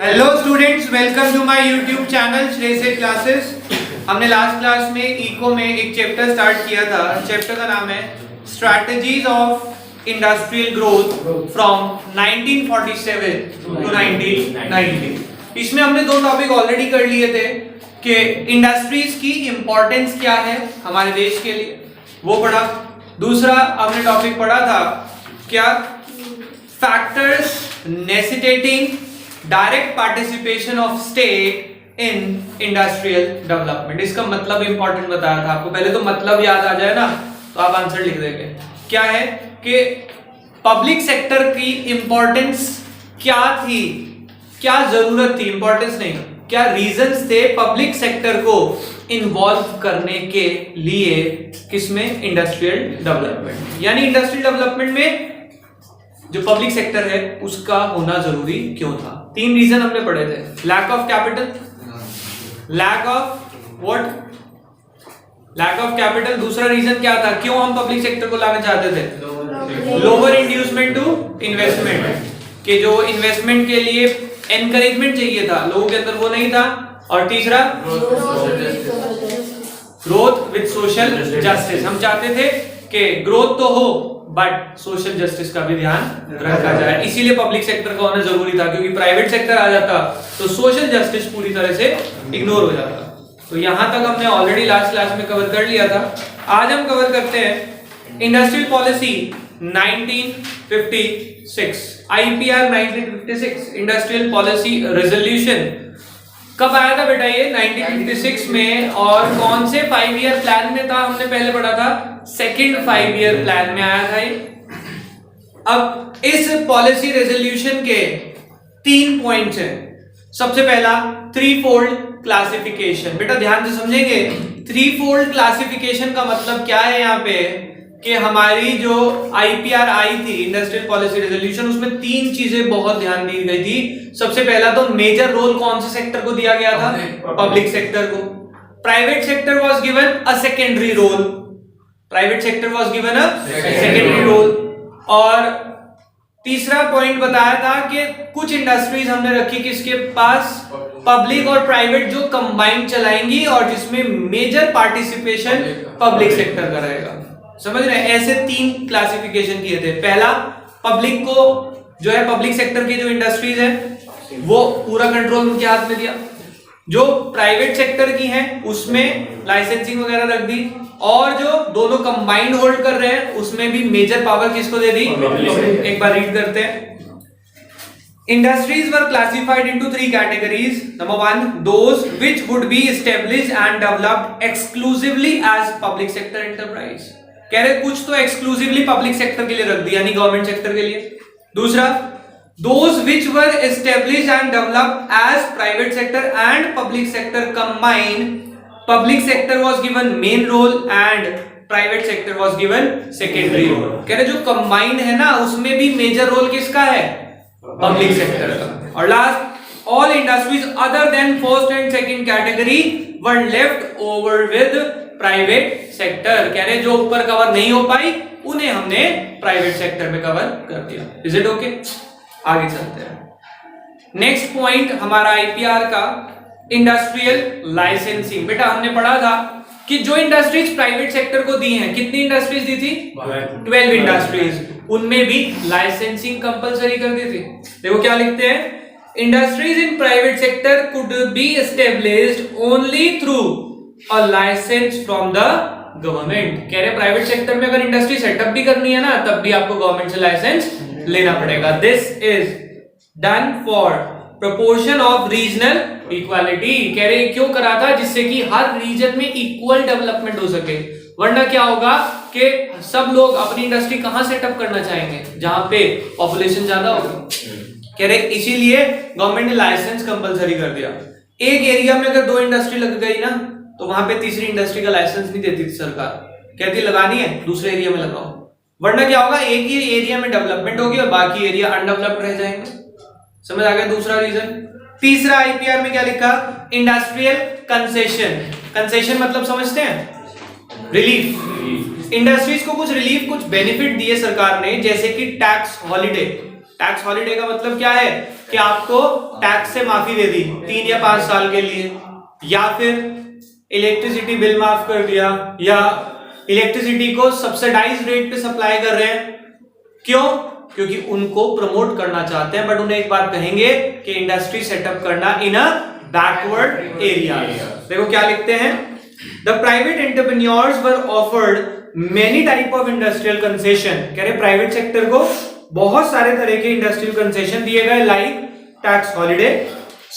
Hello students, welcome to my YouTube channel Shreyas classes. हमने last class में eco में एक चैप्टर स्टार्ट किया था। चैप्टर का नाम है strategies of industrial growth from 1947 to 1990। इसमें हमने दो टॉपिक ऑलरेडी कर लिए थे कि इंडस्ट्रीज की इंपॉर्टेंस क्या है हमारे देश के लिए, वो पढ़ा। दूसरा हमने टॉपिक पढ़ा था क्या, factors necessitating direct participation of state in industrial development. इसका मतलब इंपॉर्टेंट बताया था आपको। पहले तो मतलब याद आ जाए ना तो आप आंसर लिख देंगे। क्या है कि पब्लिक सेक्टर की इंपॉर्टेंस क्या थी, क्या जरूरत थी, इंपॉर्टेंस नहीं, क्या रीजंस थे पब्लिक सेक्टर को इन्वॉल्व करने के लिए किसमें, इंडस्ट्रियल डेवलपमेंट। यानी इंडस्ट्रियल डेवलपमेंट में जो पब्लिक सेक्टर है उसका होना जरूरी क्यों था। तीन रीजन हमने पढ़े थे। Lack of capital, lack of what, lack of capital. दूसरा रीजन क्या था, क्यों हम पब्लिक सेक्टर को लाना चाहते थे, लोअर इंड्यूसमेंट टू इन्वेस्टमेंट, कि जो इन्वेस्टमेंट के लिए एनकरेजमेंट चाहिए था लोगों के अंदर वो नहीं था। और तीसरा ग्रोथ विद सोशल जस्टिस। हम चाहते थे कि ग्रोथ तो हो बट सोशल जस्टिस का भी ध्यान रखा जाए, इसीलिए पब्लिक सेक्टर का होना जरूरी था। क्योंकि प्राइवेट सेक्टर आ जाता तो सोशल जस्टिस पूरी तरह से इग्नोर हो जाता। तो यहां तक हमने ऑलरेडी लास्ट क्लास में कवर कर लिया था। आज हम कवर करते हैं industrial policy 1956, IPR 1956, industrial policy resolution. कब आया था बेटा ये, 1956 में। और कौन से 5 ईयर प्लान में था, हमने पहले पढ़ा था सेकंड 5 ईयर प्लान में आया था ये। अब इस पॉलिसी रेजोल्यूशन के 3 पॉइंट्स हैं। सबसे पहला थ्री फोल्ड क्लासिफिकेशन। बेटा ध्यान से समझेंगे, थ्री फोल्ड क्लासिफिकेशन का मतलब क्या है यहाँ पे, कि हमारी जो आईपीआर आई थी, इंडस्ट्रियल पॉलिसी रेजोल्यूशन, उसमें 3 चीजें बहुत ध्यान दी गई थी। सबसे पहला तो मेजर रोल कौन से सेक्टर को दिया गया था, पब्लिक सेक्टर को। Private sector was given a secondary role, private sector was given a secondary role. और तीसरा पॉइंट बताया था कि कुछ इंडस्ट्रीज हमने रखी किसके पास, पब्लिक और प्राइवेट जो कंबाइंड चलाएंगी और जिसमें मेजर पार्टिसिपेशन पब्लिक सेक्टर का रहेगा। समझ रहे हैं, ऐसे 3 क्लासिफिकेशन किए थे। पहला, पब्लिक को जो है, पब्लिक सेक्टर की जो इंडस्ट्रीज है वो पूरा कंट्रोल उनके हाथ में दिया। जो प्राइवेट सेक्टर की हैं उसमें लाइसेंसिंग वगैरह रख दी, और जो दोनों कंबाइंड होल्ड कर रहे हैं उसमें भी मेजर पावर किसको दे दी। एक बार रीड करते हैं। Industries were classified into 3 categories. Number 1, those which would be established and developed exclusively as public sector enterprise. कह रहे कुछ तो एक्सक्लूसिवली पब्लिक सेक्टर के लिए रख दिया, यानी गवर्नमेंट सेक्टर के लिए। दूसरा, those which were established and developed as private sector and public sector combined, public sector was given main role and private sector was given secondary role. कह रहे जो combined है ना उसमें भी मेजर रोल किसका है, पब्लिक सेक्टर का। और last, all industries other than first and second category were left over with private sector. कह रहे जो ऊपर कवर नहीं हो पाई उन्हें हमने प्राइवेट सेक्टर में कवर कर दिया। Is it okay? आगे चलते हैं। नेक्स्ट पॉइंट हमारा आईपीआर का, इंडस्ट्रियल लाइसेंसिंग। बेटा हमने पढ़ा था कि जो इंडस्ट्रीज प्राइवेट सेक्टर को दी हैं, कितनी इंडस्ट्रीज दी थी, 12 इंडस्ट्रीज, उनमें भी लाइसेंसिंग कंपलसरी कर दी थी। देखो क्या लिखते हैं, industries in private sector could be established only through a licence from the government. कह रहे प्राइवेट सेक्टर में अगर इंडस्ट्री सेटअप भी करनी है ना तब भी आपको गवर्नमेंट से लाइसेंस लेना पड़ेगा। This is done for proportion of regional equality. कह रहे क्यों करा था, जिससे कि हर रीजन में इक्वल डेवलपमेंट हो सके। वरना क्या होगा कि सब लोग अपनी इंडस्ट्री कहां सेटअप करना चाहेंगे, जहां पे पॉपुलेशन ज्यादा होगी। कह रहे इसीलिए गवर्नमेंट ने लाइसेंस कंपलसरी कर दिया। एक एरिया में अगर 2 इंडस्ट्री लग गई ना तो वहां पे तीसरी इंडस्ट्री का लाइसेंस नहीं देती थी सरकार, कहती लगानी है दूसरे एरिया में लगाओ। वरना क्या होगा, एक ही एरिया में डेवलपमेंट होगी और बाकी एरिया अनडेवलप्ड रह जाएंगे। समझ आ गया दूसरा रीजन। तीसरा आईपीआर में क्या लिखा, इंडस्ट्रियल कंसेशन। कंसेशन मतलब समझते हैं, रिलीफ। इंडस्ट्रीज को कुछ रिलीफ, कुछ बेनिफिट दिए सरकार ने, जैसे कि टैक्स हॉलिडे। टैक्स हॉलिडे का मतलब क्या है कि आपको टैक्स से माफी दे दी 3 या 5 साल के लिए, या फिर इलेक्ट्रिसिटी बिल माफ कर दिया, या इलेक्ट्रिसिटी को सब्सिडाइज रेट पे सप्लाई कर रहे हैं। क्यों? क्योंकि उनको प्रमोट करना चाहते हैं, बट उन्हें एक बात कहेंगे कि इंडस्ट्री सेटअप करना इन अ बैकवर्ड एरिया। देखो क्या लिखते हैं, the private entrepreneurs were offered many type of industrial concession. कह रहे प्राइवेट सेक्टर को बहुत सारे तरह के इंडस्ट्रियल कंसेशन दिए गए, like tax holiday,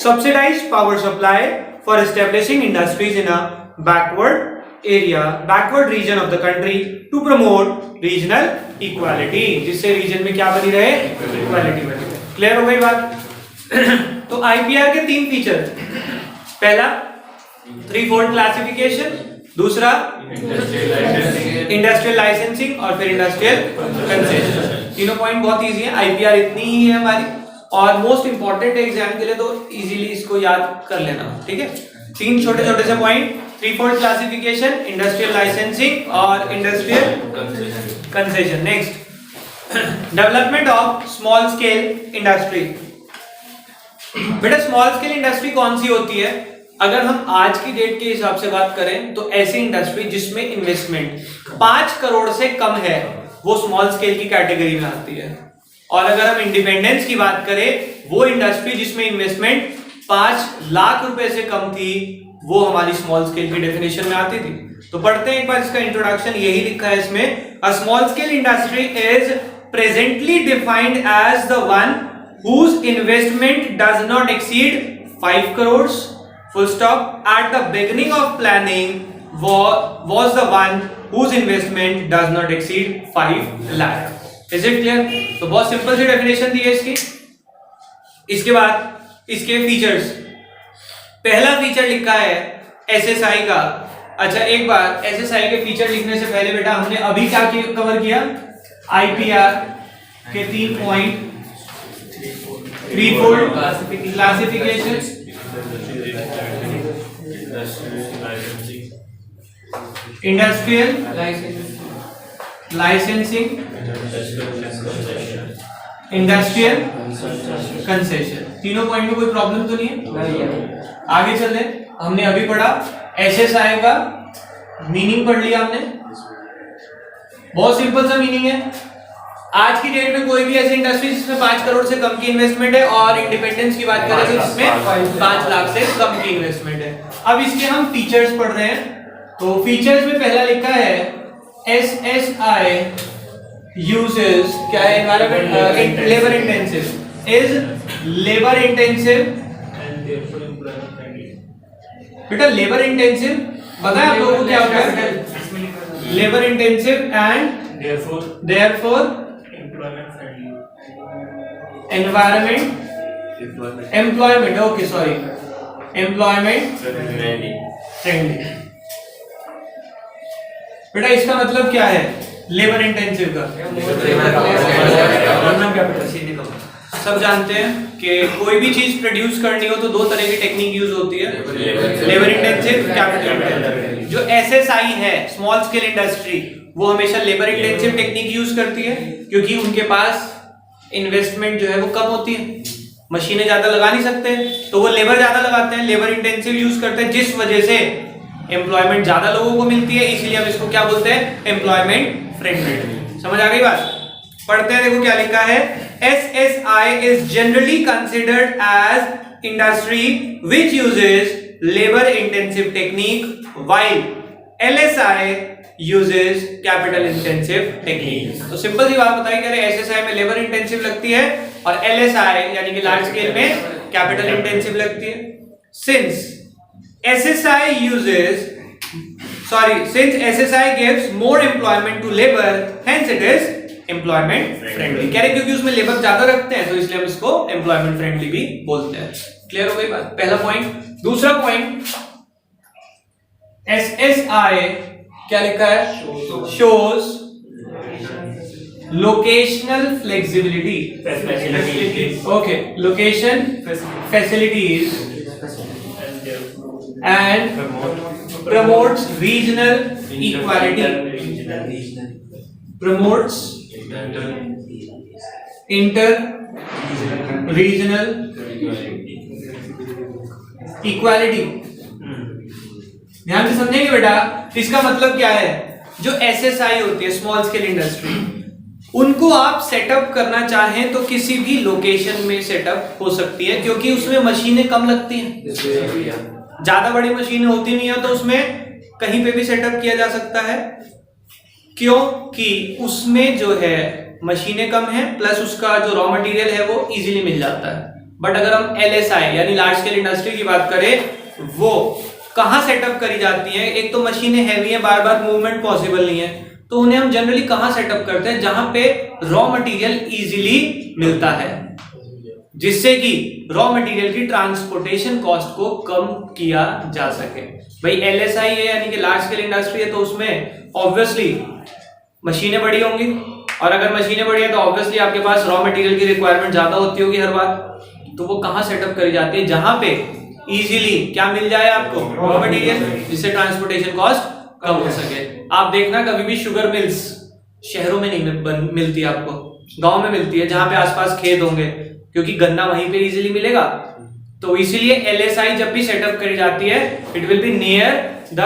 subsidised power supply for establishing industries in a backward region of the country to promote regional equality, जिससे रीजन में क्या बनी रहे, इक्वालिटी बनी रहे। क्लियर हो गई बात? तो आईपीआर के 3 फीचर, पहला 3-fold क्लासिफिकेशन, दूसरा इंडस्ट्रियल लाइसेंसिंग और फिर इंडस्ट्रियल कंसेशन। तीनों पॉइंट बहुत इजी है, आईपीआर इतनी ही है हमारी, और मोस्ट इंपॉर्टेंट है एग्जाम के लिए, तो इजीली इसको याद कर लेना। ठीक है, 3 छोटे छोटे से point, 3-fold classification, industrial licensing और industrial concession. Next, development of small scale industry. बेटा स्मॉल स्केल इंडस्ट्री कौन सी होती है? अगर हम आज की डेट के हिसाब से बात करें तो ऐसी इंडस्ट्री जिसमें इन्वेस्टमेंट 5 करोड़ से कम है, वो स्मॉल स्केल की कैटेगरी में आती है। और अगर हम इंडिपेंडेंस की बात करें, वो इंडस्ट्री जिसमें इन्वेस्टमेंट 5 लाख रुपए से कम थी, वो हमारी स्मॉल स्केल की डेफिनेशन में आती थी। तो पढ़ते हैं एक बार इसका इंट्रोडक्शन, यही लिखा है इसमें, a small scale industry is presently defined as the one whose investment does not exceed 5 crores, full stop, at the beginning of planning was the one whose investment does not exceed 5 lakh. Is it clear? तो बहुत simple सी definition दी है इसकी। इसके बाद इसके features, पहला feature लिखा है एसएसआई का। अच्छा एक बार एसएसआई के फीचर लिखने से पहले बेटा हमने अभी क्या कवर किया, आईपीआर के 3 point, 3-fold classification, industrial licensing, industrial concession. तीनों पॉइंट में कोई प्रॉब्लम तो नहीं है? आगे चले, हमने अभी पढ़ा एसएसआई का मीनिंग पढ़ लिया हमने, बहुत सिंपल सा मीनिंग है। आज की डेट में कोई भी ऐसी इंडस्ट्री जिसमें 5 करोड़ से कम की इन्वेस्टमेंट है, और इंडिपेंडेंस की बात करें तो जिसमें 5 लाख से कम की इन्वेस्टमेंट है। अब इसके हम फीचर्स पढ़ रहे हैं, तो फीचर्स में पहला लिखा है एसएसआई यूजेस, क्या है, environment labour intensive, is labour intensive. बेटा लेबर इंटेंसिव पता है आप लोगों को क्या होता है? Labour intensive and therefore employment okay sorry employment friendly। बेटा इसका मतलब क्या है लेबर इंटेंसिव का? सब जानते हैं कि कोई भी चीज प्रोड्यूस करनी हो तो 2 तरह की टेक्निक यूज होती है, लेबर इंटेंसिव, कैपिटल इंटेंसिव। जो एसएसआई है स्मॉल स्केल इंडस्ट्री, वो हमेशा लेबर इंटेंसिव टेक्निक यूज करती है, क्योंकि उनके पास इन्वेस्टमेंट जो है वो कम होती है, मशीनें ज्यादा लगा नहीं सकते, तो वो लेबर ज्यादा लगाते हैं, लेबर इंटेंसिव यूज करते हैं, जिस वजह से एम्प्लॉयमेंट ज्यादा लोगों को मिलती है, इसीलिए हम इसको क्या बोलते हैं, एम्प्लॉयमेंट फ्रेंडली। समझ आ गई बात? पढ़ते हैं, देखो क्या लिखा है, SSI is generally considered as industry which uses labour intensive technique while LSI uses capital intensive technique. तो सिंपल सी बात बताई, कह रहे एसएसआई में लेबर इंटेंसिव लगती है और एलएसआई यानी कि लार्ज स्केल में कैपिटल इंटेंसिव लगती है। Since SSI gives more employment to labor, hence it is employment friendly। कह रहे क्योंकि उसमें लेबर ज्यादा रखते हैं तो इसलिए हम इसको employment friendly भी बोलते हैं। क्लियर हो गई बात? पहला पॉइंट। दूसरा पॉइंट, SSI क्या लिखा है, shows locational flexibility, okay, location facilities and promotes regional equality, promotes inter regional equality. ध्यान से समझेंगे बेटा, इसका मतलब क्या है, जो एसएसआई होती है स्मॉल स्केल इंडस्ट्री, उनको आप सेटअप करना चाहें तो किसी भी लोकेशन में सेटअप हो सकती है, क्योंकि उसमें मशीनें कम लगती हैं, ज्यादा बड़ी मशीनें होती नहीं है, तो उसमें कहीं पे भी सेटअप किया जा सकता है, क्योंकि उसमें जो है मशीनें कम है, प्लस उसका जो रॉ मटेरियल है वो इजीली मिल जाता है। बट अगर हम एलएसआई यानी लार्ज स्केल इंडस्ट्री की बात करें, वो कहां सेटअप करी जाती है, एक तो मशीनें हैवी है, बार बार मूवमेंट पॉसिबल नहीं है, तो उन्हें हम जनरली कहां सेटअप करते हैं, जहां पे रॉ मटेरियल इजीली मिलता है, जिससे कि रॉ मटेरियल की ट्रांसपोर्टेशन कॉस्ट को कम किया जा सके। भाई एलएसआई है यानी कि लार्ज स्केल इंडस्ट्री है, तो उसमें ऑब्वियसली मशीनें बड़ी होंगी, और अगर मशीनें बड़ी है तो ऑब्वियसली आपके पास रॉ मटेरियल की रिक्वायरमेंट ज्यादा होती होगी हर बार, तो वो कहां सेटअप करी जाती है, जहां पे इजीली क्या मिल जाए आपको, रॉ मटेरियल, जिससे ट्रांसपोर्टेशन कॉस्ट कम हो सके। आप देखना कभी भी शुगर मिल्स शहरों में नहीं मिलती, आपको गांव में मिलती है, जहां पे आसपास खेत होंगे, क्योंकि गन्ना वहीं पे इजीली मिलेगा। तो इसीलिए एलएसआई जब भी सेटअप करी जाती है, it will be near the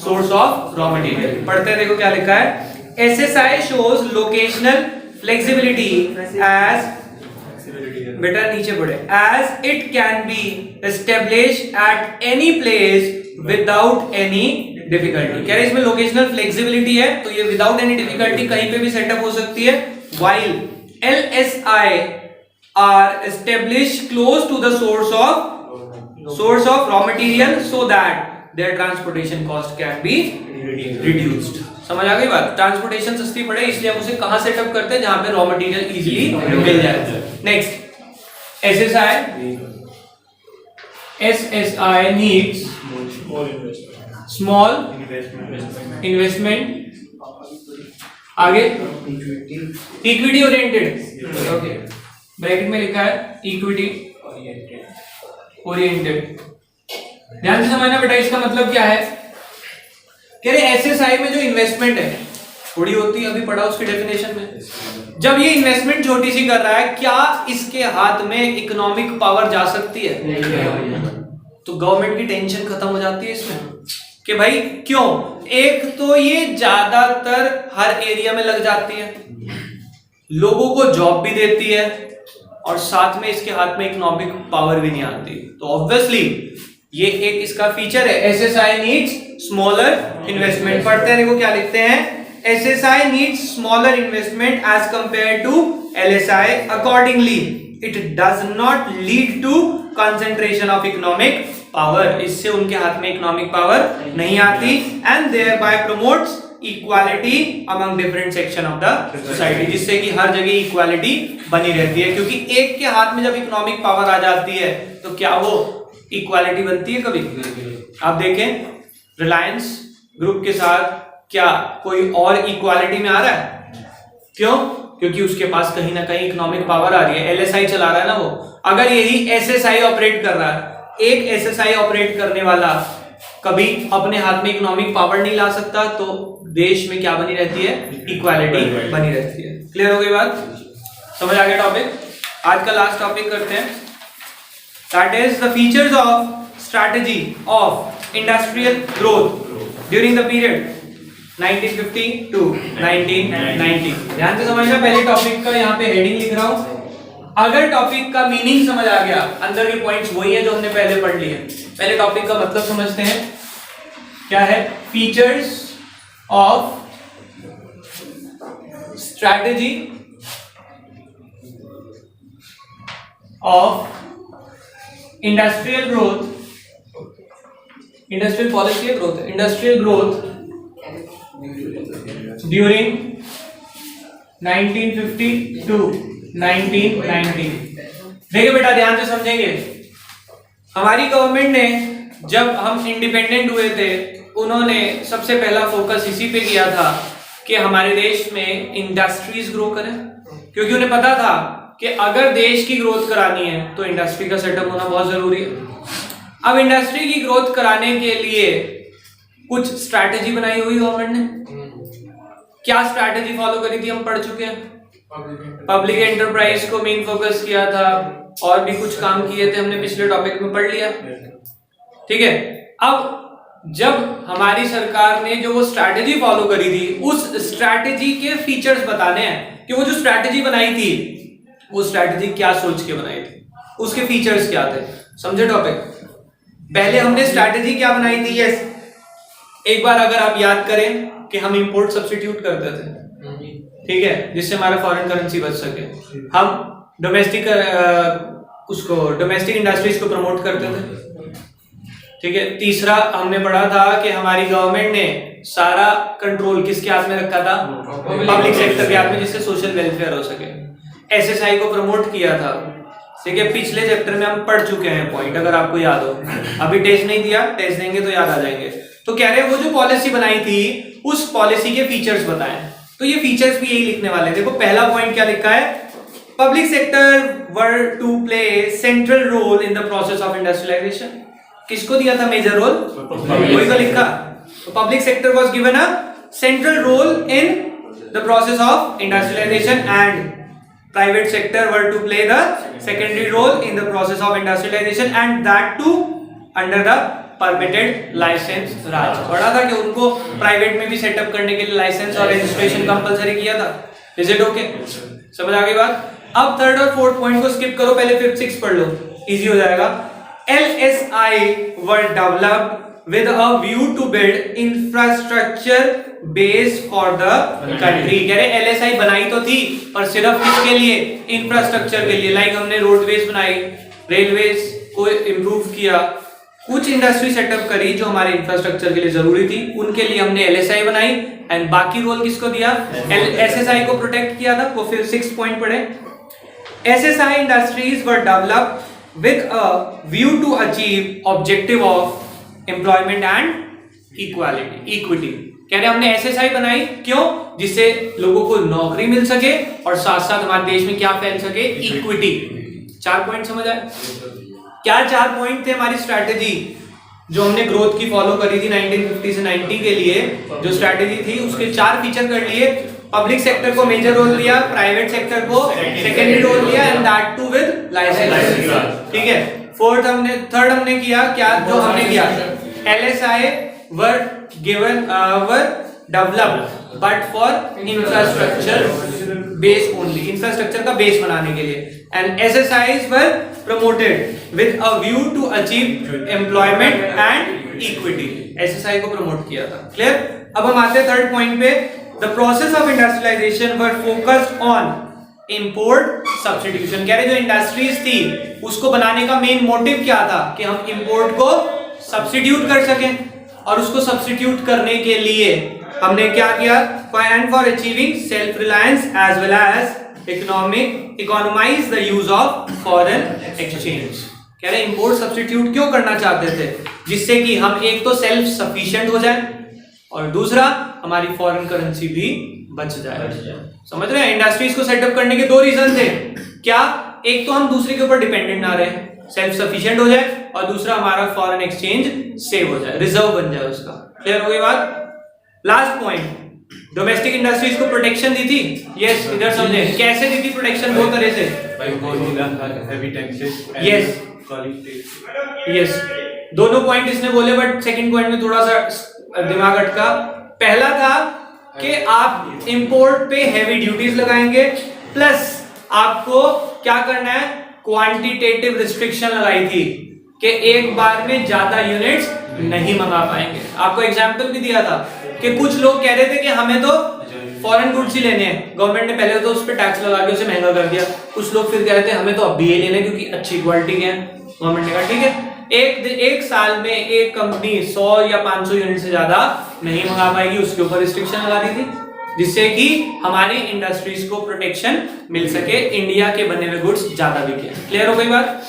source of raw material. पढ़ते हैं, देखो क्या लिखा है, SSI shows locational flexibility as, बेटा नीचे पढ़े, as it can be established at any place without any difficulty. कह रहे इसमें लोकेशनल फ्लेक्सिबिलिटी है, तो ये विदाउट एनी डिफिकल्टी कहीं पे भी सेटअप हो सकती है, while LSI are established close to the source of raw material so that their transportation cost can be reduced. समझ आ गई बात, ट्रांसपोर्टेशन सस्ती पड़े इसलिए हम उसे कहां सेटअप करते हैं, जहां पे रॉ मटेरियल इजीली मिल जाए। Next, SSI needs small investment, आगे इक्विटी ओरिएंटेड, ओके ब्रैकेट में लिखा है इक्विटी ओरिएंटेड। ध्यान से समझना बेटा, इसका मतलब क्या है, कह रहे एसएसआई में जो इन्वेस्टमेंट है थोड़ी होती है, अभी पढ़ा उसकी डेफिनेशन में, जब ये इन्वेस्टमेंट छोटी सी कर रहा है, क्या इसके हाथ में इकोनॉमिक पावर जा सकती है, तो गवर्नमेंट की टेंशन खत्म हो जाती है इसमें, कि भाई क्यों, एक तो ये ज्यादातर हर एरिया में लग जाती है, लोगों को जॉब भी देती है, और साथ में इसके हाथ में इकोनॉमिक पावर भी नहीं आती, तो ऑब्वियसली ये एक इसका फीचर है, एसएसआई नीड्स स्मॉलर इन्वेस्टमेंट। पढ़ते हैं, देखो क्या लिखते हैं, SSI needs smaller investment as compared to LSI. Accordingly, it does not lead to concentration of economic power. इससे उनके हाथ में इकोनॉमिक पावर नहीं आती, and thereby promotes equality among different section of the society, जिससे कि हर जगह इक्वालिटी बनी रहती है, क्योंकि एक के हाथ में जब इकोनॉमिक पावर आ जाती है तो क्या वो इक्वालिटी बनती है कभी? आप देखें रिलायंस ग्रुप के साथ क्या कोई और इक्वालिटी में आ रहा है? क्यों? क्योंकि उसके पास कहीं ना कहीं इकोनॉमिक पावर आ रही है, एलएसआई चला रहा है ना वो। अगर यही एसएसआई ऑपरेट कर रहा है, एक एसएसआई ऑपरेट करने वाला कभी अपने हाथ में इकोनॉमिक पावर नहीं ला सकता, तो देश में क्या बनी रहती है? इक्वालिटी बनी रहती है। क्लियर हो गई बात? समझ आ गया टॉपिक? आज का लास्ट टॉपिक करते हैं, that is the features of strategy of industrial growth during the period 1950 to 1990। ध्यान से समझना, पहले टॉपिक का यहाँ पे हेडिंग लिख रहा हूं, अगर टॉपिक का मीनिंग समझ आ गया, अंदर के पॉइंट्स वही है जो हमने पहले पढ़ लिए। पहले टॉपिक का मतलब समझते हैं, क्या है? Features of strategy of industrial growth, industrial policy है growth, industrial growth during 1950 to 1990। देखिए बेटा ध्यान से समझेंगे, हमारी गवर्नमेंट ने जब हम इंडिपेंडेंट हुए थे, उन्होंने सबसे पहला फोकस इसी पे किया था कि हमारे देश में इंडस्ट्रीज ग्रो करें, क्योंकि उन्हें पता था कि अगर देश की ग्रोथ करानी है तो इंडस्ट्री का सेटअप होना बहुत जरूरी है। अब इंडस्ट्री की ग्रोथ कराने के लिए कुछ स्ट्रैटेजी बनाई हुई गवर्नमेंट ने। क्या स्ट्रैटेजी फॉलो करी थी हम पढ़ चुके हैं। पब्लिक एंटरप्राइज को मेन फोकस किया था, और भी कुछ काम किए थे हमने पिछले टॉपिक में पढ़ लिया। ठीक है, अब जब हमारी सरकार ने जो वो स्ट्रैटेजी फॉलो करी थी, उस स्ट्रैटेजी के फीचर्स बताने हैं कि वो जो स्ट्रैटेजी बनाई थी वो स्ट्रैटेजी क्या सोच के बनाई थी, उसके फीचर्स क्या थे। समझे टॉपिक? पहले हमने स्ट्रैटेजी क्या बनाई थी? यस, एक बार अगर आप याद करें कि हम इंपोर्ट सब्स्टिट्यूट करते थे, ठीक है, जिससे हमारा फॉरेन करेंसी बच सके। हम डोमेस्टिक डोमेस्टिक इंडस्ट्रीज को प्रमोट करते थे। ठीक है, तीसरा हमने पढ़ा था कि हमारी गवर्नमेंट ने सारा कंट्रोल किसके हाथ में रखा था? पब्लिक सेक्टर के हाथ में, जिससे सोशल वेलफेयर हो सके। एसएसआई को प्रमोट किया था। ठीक है, पिछले चैप्टर में हम पढ़ चुके हैं पॉइंट, अगर आपको याद हो। अभी टेस्ट नहीं दिया, टेस्ट देंगे तो याद आ जाएंगे। तो कह रहे हैं वो जो पॉलिसी बनाई थी उस पॉलिसी के फीचर्स बताएं। तो ये फीचर्स भी यही लिखने वाले हैं। देखो पहला पॉइंट क्या लिखा है? Public sector were to play central role in the process of industrialisation. किसको दिया था मेजर रोल? वही तो लिखा। तो public sector was given a central role in the process of industrialisation and private sector were to play the secondary role in the process of industrialisation and that too under the permitted licence raj. पढ़ा था कि उनको private में भी setup करने के लिए licence और रजिस्ट्रेशन कंपलसरी किया था। Is it okay? समझ आ गई बात? अब थर्ड और फोर्थ पॉइंट को स्किप करो, पहले फिफ्थ सिक्स पढ़ लो, इजी हो जाएगा। LSI were developed with a view to build infrastructure base for the country। कह रहे LSI बनाई तो थी पर सिर्फ किसके लिए? इंफ्रास्ट्रक्चर के लिए। लाइक हमने रोडवेज बनाई, रेलवेज को इम्प्रूव किया, कुछ इंडस्ट्री सेटअप करी जो हमारे इंफ्रास्ट्रक्चर के लिए जरूरी थी, उनके लिए हमने LSI बनाई। एंड बाकी रोल किसको दिया? SSI को प्रोटेक्ट किया था। वो फिर 6 पॉइंट पढ़े। SSI industries were developed with a view to achieve objective of employment and equity। कह रहे हमने SSI बनाई क्यों? जिससे लोगों को नौकरी मिल सके और साथ साथ हमारे देश में क्या फैल सके? इक्विटी। 4 पॉइंट समझ आए? क्या 4 पॉइंट थे हमारी स्ट्रैटेजी जो हमने ग्रोथ की फॉलो करी थी 1950 से 90 के लिए? जो स्ट्रैटेजी थी उसके 4 फीचर कर लिए। पब्लिक सेक्टर को मेजर रोल दिया, प्राइवेट सेक्टर को सेकेंडरी रोल दिया and that too with licence. ठीक है, थर्ड हमने किया क्या? जो हमने किया LSI were given were developed but for infrastructure base only, infrastructure का बेस बनाने के लिए। And SSIs were promoted with a view to achieve employment and equity. SSI को प्रमोट किया था। क्लियर? अब हम आते हैं थर्ड पॉइंट पे। The process of industrialization were focused on import substitution। कह रहे जो इंडस्ट्रीज थी उसको बनाने का मेन मोटिव क्या था? कि हम इंपोर्ट को सब्स्टिट्यूट कर सकें, और उसको सब्स्टिट्यूट करने के लिए हमने क्या किया? And for achieving self reliance as well as economise the use of foreign exchange. कह रहे इंपोर्ट सब्स्टिट्यूट क्यों करना चाहते थे? जिससे कि हम एक तो सेल्फ सफिशिएंट हो जाए और दूसरा हमारी फॉरेन करेंसी भी बच जाए। समझ रहे हैं? इंडस्ट्रीज को सेटअप करने के 2 रीजन थे। क्या? एक तो हम दूसरे के ऊपर डिपेंडेंट ना रहे, सेल्फ सफिशिएंट हो जाए, और दूसरा हमारा फॉरेन एक्सचेंज सेव हो जाए, रिजर्व बन जाए उसका। क्लियर हो गई बात? लास्ट पॉइंट, डोमेस्टिक इंडस्ट्रीज को प्रोटेक्शन दी थी। यस, इधर समझे कैसे दी थी प्रोटेक्शन? 2 तरह से। यस यस, दोनों पॉइंट इसने बोले, बट सेकंड पॉइंट में थोड़ा सा दिमाग अटका। पहला था कि आप इंपोर्ट पे हैवी ड्यूटीज लगाएंगे, प्लस आपको क्या करना है? क्वांटिटेटिव रिस्ट्रिक्शन लगाई थी कि एक बार में ज्यादा यूनिट्स नहीं मंगा पाएंगे। आपको एग्जांपल भी दिया था कि कुछ लोग कह रहे थे कि हमें तो फॉरेन गुड्स ही लेने हैं, गवर्नमेंट ने पहले तो उस पर टैक्स लगा के उसे महंगा कर दिया। कुछ लोग फिर कह रहे थे हमें तो अब भी ये लेने क्योंकि अच्छी क्वालिटी के हैं। गवर्नमेंट ने कहा ठीक है, एक साल में एक कंपनी 100 या 500 यूनिट से ज्यादा नहीं मंगा पाएगी, उसके ऊपर रिस्ट्रिक्शन लगा दी थी, जिससे कि हमारी इंडस्ट्रीज को प्रोटेक्शन मिल सके, इंडिया के बने हुए गुड्स ज्यादा बिके। क्लियर हो गई बात?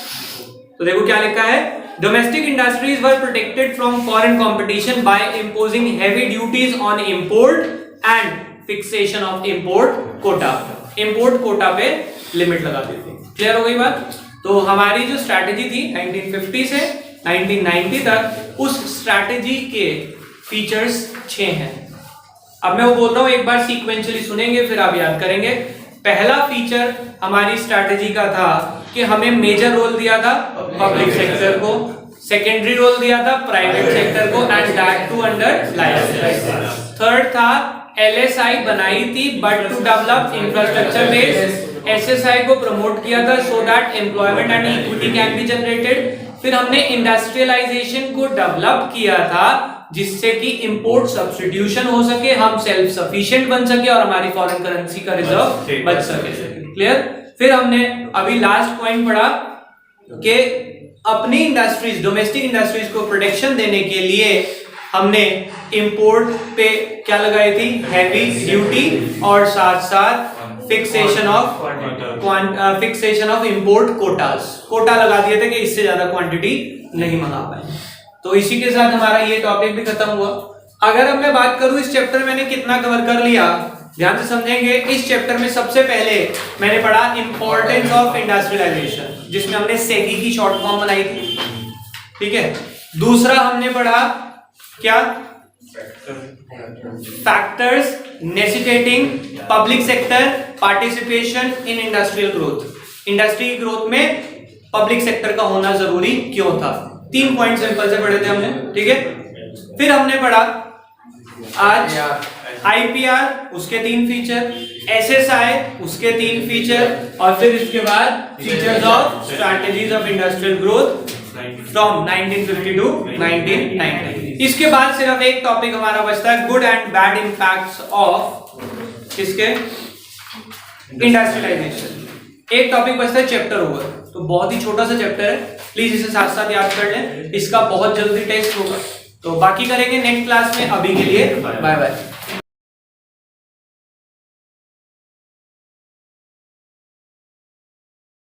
तो देखो क्या लिखा है, domestic industries were protected from foreign competition by imposing heavy duties on import and fixation of import quota. Import quota पे लिमिट लगा दी थी। क्लियर हो गई बात? तो हमारी जो स्ट्रैटेजी थी 1950 से 1990 तक, उस स्ट्रैटेजी के फीचर्स 6 हैं। अब मैं वो बोल रहा हूं, एक बार सीक्वेंशियली सुनेंगे फिर आप याद करेंगे। पहला फीचर हमारी स्ट्रैटेजी का था कि हमें मेजर रोल दिया था पब्लिक सेक्टर को, सेकेंडरी रोल दिया था प्राइवेट सेक्टर को, and that too under licence. Third था LSI बनाई थी but to develop infrastructure based, SSI को प्रमोट किया था so that employment and equity can be generated. फिर हमने इंडस्ट्रियलाइजेशन को डेवलप किया था जिससे कि इंपोर्ट सब्स्टिट्यूशन हो सके, हम सेल्फ सफिशिएंट बन सके और हमारी फॉरेन करेंसी का रिजर्व बच सके। क्लियर। फिर हमने अभी लास्ट पॉइंट पढ़ा कि अपनी इंडस्ट्रीज, डोमेस्टिक इंडस्ट्रीज को प्रोटेक्शन देने के लिए हमने इंपोर्ट पे क्या लगाई थी, हैवी ड्यूटी, और साथ साथ फिक्सेशन ऑफ इंपोर्ट कोटा लगा दिए थे कि इससे ज्यादा क्वांटिटी नहीं मंगा पाए। तो इसी के साथ हमारा ये टॉपिक भी खत्म हुआ। अगर अब मैं बात करूं इस चैप्टर मैंने कितना कवर कर लिया, ध्यान से समझेंगे। इस चैप्टर में सबसे पहले मैंने पढ़ा इंपॉर्टेंस ऑफ इंडस्ट्रियलाइजेशन, जिसमें हमने सेगी की शॉर्ट फॉर्म बनाई थी, ठीक है। दूसरा हमने पढ़ा क्या, factors necessitating public sector participation in industrial growth. Industry growth में पब्लिक सेक्टर का होना जरूरी क्यों था। 3 पॉइंट सिंपल से पढ़े थे हमने, ठीक है। फिर हमने पढ़ा आज IPR, उसके 3 फीचर, SSI उसके 3 फीचर, और फिर इसके बाद features of strategies of industrial growth from 1950 to 1990। इसके बाद सिर्फ एक टॉपिक हमारा बचता है, good and bad impacts of किसके, इंडस्ट्रियलाइजेशन। एक टॉपिक बचता है चैप्टर ओवर, तो बहुत ही छोटा सा चैप्टर है, प्लीज इसे साथ साथ याद कर लें। इसका बहुत जल्दी टेस्ट होगा, तो बाकी करेंगे नेक्स्ट क्लास में। अभी के लिए बाय बाय।